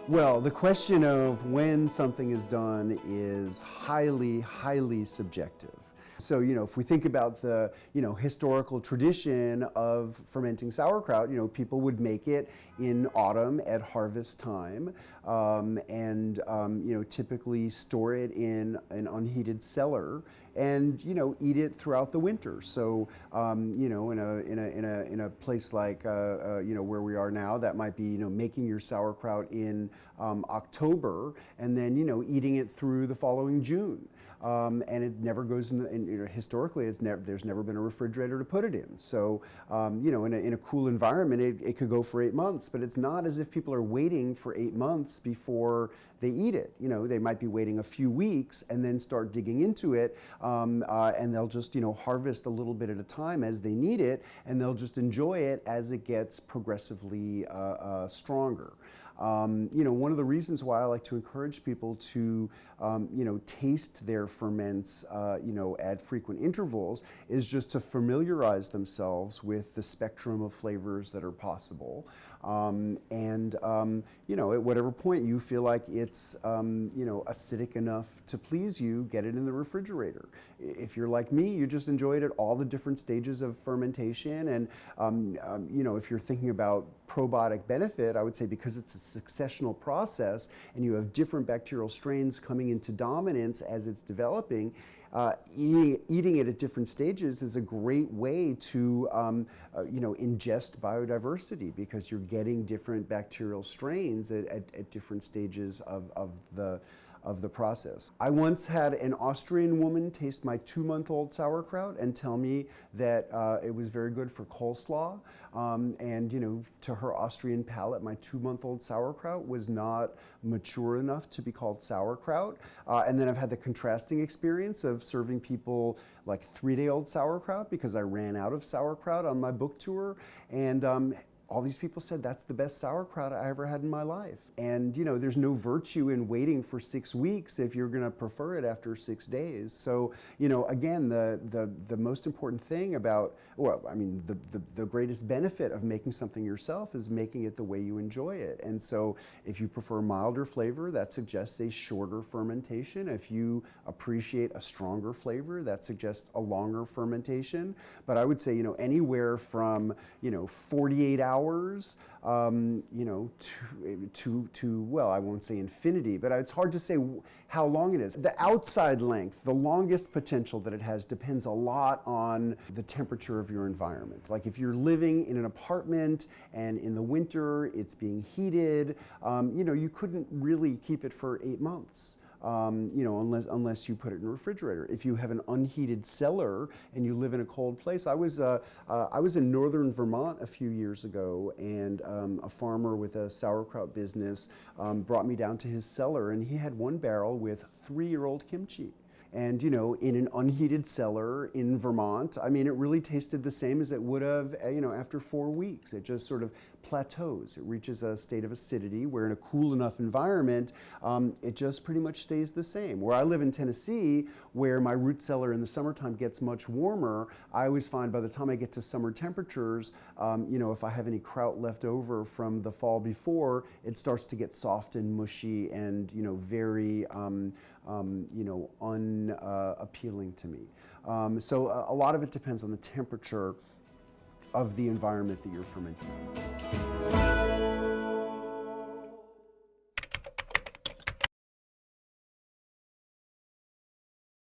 Well, the question of when something is done is highly, highly subjective. So, if we think about the, historical tradition of fermenting sauerkraut, people would make it in autumn at harvest time, and typically store it in an unheated cellar and, eat it throughout the winter. So, in a place like, where we are now, that might be, making your sauerkraut in October and then, eating it through the following June. And it never goes in, historically, there's never been a refrigerator to put it in. So, in a cool environment, it could go for 8 months, but it's not as if people are waiting for 8 months before they eat it. They might be waiting a few weeks and then start digging into it, and they'll just, harvest a little bit at a time as they need it, and they'll just enjoy it as it gets progressively stronger. One of the reasons why I like to encourage people to, taste their ferments, at frequent intervals is just to familiarize themselves with the spectrum of flavors that are possible. At whatever point you feel like it's, acidic enough to please you, get it in the refrigerator. If you're like me, you just enjoy it at all the different stages of fermentation. And, if you're thinking about probiotic benefit, I would say because it's a successional process and you have different bacterial strains coming into dominance as it's developing, eating it at different stages is a great way to ingest biodiversity, because you're getting different bacterial strains at different stages of the process. I once had an Austrian woman taste my 2-month-old sauerkraut and tell me that it was very good for coleslaw. To her Austrian palate, my 2-month-old sauerkraut was not mature enough to be called sauerkraut. And then I've had the contrasting experience of serving people like 3-day-old sauerkraut because I ran out of sauerkraut on my book tour. And all these people said that's the best sauerkraut I ever had in my life. And there's no virtue in waiting for 6 weeks if you're going to prefer it after 6 days. So again, the most important thing about, the greatest benefit of making something yourself is making it the way you enjoy it. And so if you prefer milder flavor, that suggests a shorter fermentation. If you appreciate a stronger flavor, that suggests a longer fermentation. But I would say anywhere from 48 hours to I won't say infinity, but it's hard to say how long it is. The outside length, the longest potential that it has, depends a lot on the temperature of your environment. Like if you're living in an apartment and in the winter it's being heated, you couldn't really keep it for 8 months. Unless you put it in a refrigerator. If you have an unheated cellar and you live in a cold place, I was in northern Vermont a few years ago, and a farmer with a sauerkraut business brought me down to his cellar, and he had 1 barrel with 3-year-old kimchi. And in an unheated cellar in Vermont, it really tasted the same as it would have, after 4 weeks. It just sort of plateaus. It reaches a state of acidity where in a cool enough environment, it just pretty much stays the same. Where I live in Tennessee, where my root cellar in the summertime gets much warmer, I always find by the time I get to summer temperatures, if I have any kraut left over from the fall before, it starts to get soft and mushy and, very, unappealing to me. So a lot of it depends on the temperature of the environment that you're fermenting.